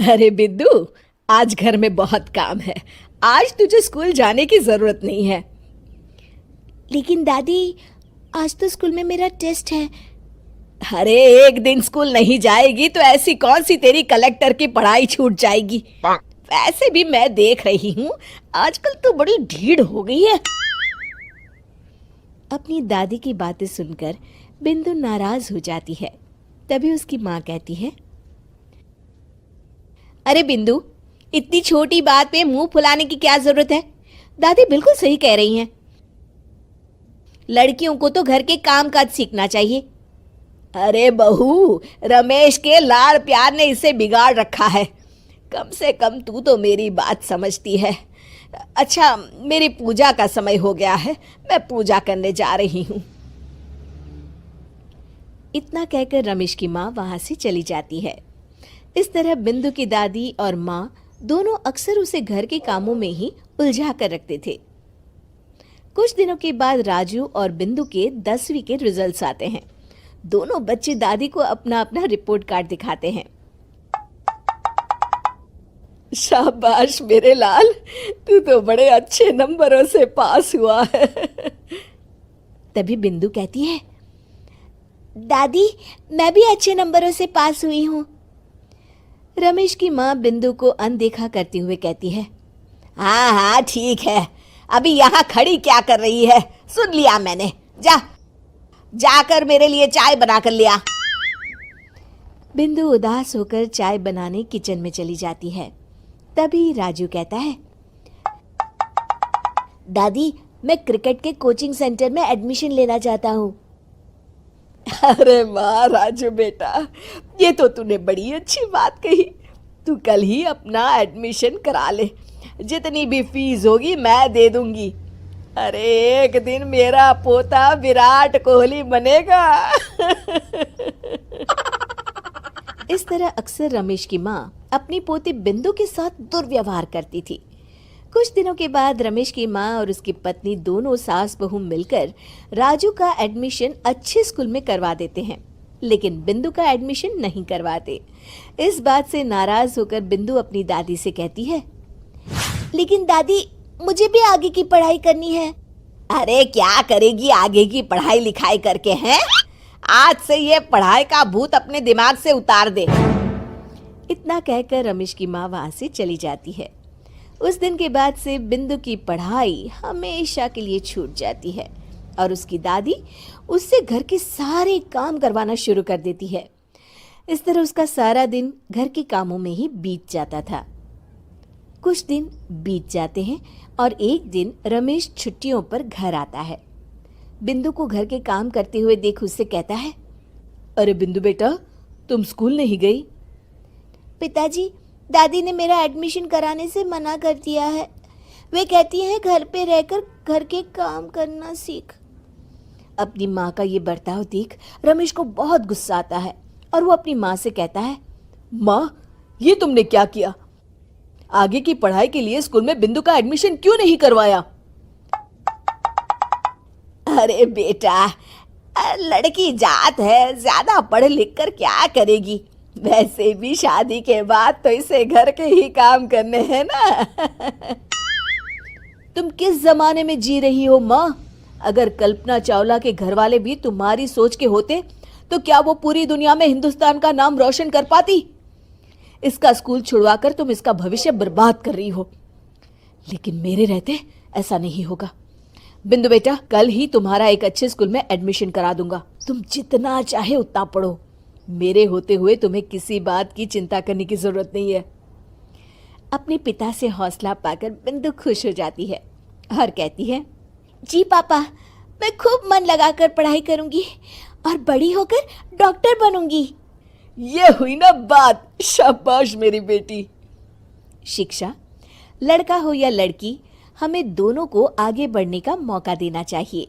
अरे बिद्दू, आज घर में बहुत काम है। आज तुझे स्कूल जाने की जरूरत नहीं है। लेकिन दादी, आज तो स्कूल में मेरा टेस्ट है। अरे एक दिन स्कूल नहीं जाएगी तो ऐसी कौन सी तेरी कलेक्टर की पढ़ाई छूट जाएगी। वैसे भी मैं देख रही हूँ आजकल तो बड़ी ढीठ हो गई है। अपनी दादी की बातें सुनकर बिंदु नाराज हो जाती है। तभी उसकी माँ कहती है, अरे बिंदु, इतनी छोटी बात पे मुंह फुलाने की क्या जरूरत है। दादी बिल्कुल सही कह रही हैं। लड़कियों को तो घर के काम काज सीखना चाहिए। अरे बहू, रमेश के लाड़ प्यार ने इसे बिगाड़ रखा है। कम से कम तू तो मेरी बात समझती है। अच्छा, मेरी पूजा का समय हो गया है, मैं पूजा करने जा रही हूँ। इतना कहकर रमेश की माँ वहां से चली जाती है। इस तरह बिंदु की दादी और माँ दोनों अक्सर उसे घर के कामों में ही उलझा कर रखते थे। कुछ दिनों के बाद राजू और बिंदु के 10वीं के रिजल्ट्स आते हैं। दोनों बच्चे दादी को अपना अपना रिपोर्ट कार्ड दिखाते हैं। शाबाश मेरे लाल, तू तो बड़े अच्छे नंबरों से पास हुआ है। तभी बिंदु कहती है, दादी मैं भी अच्छे नंबरों से पास हुई हूँ। रमेश की माँ बिंदु को अनदेखा करते हुए कहती है, हाँ हाँ ठीक है, अभी यहाँ खड़ी क्या कर रही है, सुन लिया मैंने। जाकर मेरे लिए चाय बना कर लिया। बिंदु उदास होकर चाय बनाने किचन में चली जाती है। तभी राजू कहता है, दादी मैं क्रिकेट के कोचिंग सेंटर में एडमिशन लेना चाहता हूँ। अरे वाह राजू बेटा, ये तो तूने बड़ी अच्छी बात कही। तू कल ही अपना एडमिशन करा ले, जितनी भी फीस होगी मैं दे दूंगी। अरे एक दिन मेरा पोता विराट कोहली बनेगा। इस तरह अक्सर रमेश की माँ अपनी पोती बिंदु के साथ दुर्व्यवहार करती थी। कुछ दिनों के बाद रमेश की माँ और उसकी पत्नी दोनों सास बहू मिलकर राजू का एडमिशन अच्छे स्कूल में करवा देते हैं, लेकिन बिंदु का एडमिशन नहीं करवाते। इस बात से नाराज होकर बिंदु अपनी दादी से कहती है, लेकिन दादी मुझे भी आगे की पढ़ाई करनी है। अरे क्या करेगी आगे की पढ़ाई लिखाई करके, हैं? आज से ये पढ़ाई का भूत अपने दिमाग से उतार दे। इतना कहकर रमेश की माँ वहां से चली जाती है। उस दिन के बाद से बिंदु की पढ़ाई हमेशा के लिए छूट जाती है और उसकी दादी उससे घर के सारे काम करवाना शुरू कर देती है। इस तरह उसका सारा दिन घर के कामों में ही बीत जाता था। कुछ दिन बीत जाते हैं और एक दिन रमेश छुट्टियों पर घर आता है। बिंदु को घर के काम करते हुए देख उससे कहता है, अरे बिंदु बेटा, तुम स्कूल नहीं गई? पिताजी, दादी ने मेरा एडमिशन कराने से मना कर दिया है। वे कहती हैं घर पे रहकर घर के काम करना सीख। अपनी माँ का ये बर्ताव देख रमेश को बहुत गुस्सा आता है और वो अपनी माँ से कहता है, माँ ये तुमने क्या किया? आगे की पढ़ाई के लिए स्कूल में बिंदु का एडमिशन क्यों नहीं करवाया? अरे बेटा, लड़की जात है, ज्यादा पढ़ लिख कर क्या करेगी। वैसे भी शादी के बाद तो इसे घर के ही काम करने हैं ना। तुम किस जमाने में जी रही हो माँ? अगर कल्पना चावला के घर वाले भी तुम्हारी सोच के होते तो क्या वो पूरी दुनिया में हिंदुस्तान का नाम रोशन कर पाती? इसका स्कूल छुड़वाकर तुम इसका भविष्य बर्बाद कर रही हो, लेकिन मेरे रहते ऐसा नहीं होगा। बिंदु बेटा, कल ही तुम्हारा एक अच्छे स्कूल में एडमिशन करा दूंगा। तुम जितना चाहे उतना पढ़ो। मेरे होते हुए तुम्हें किसी बात की चिंता करने की जरूरत नहीं है। अपने पिता से हौसला पाकर बिंदु खुश हो जाती है और कहती है, जी पापा, मैं खूब मन लगाकर पढ़ाई करूंगी और बड़ी होकर डॉक्टर बनूंगी। ये हुई ना बात, शाबाश मेरी बेटी। शिक्षा, लड़का हो या लड़की, हमें दोनों को आगे बढ़ने का मौका देना चाहिए।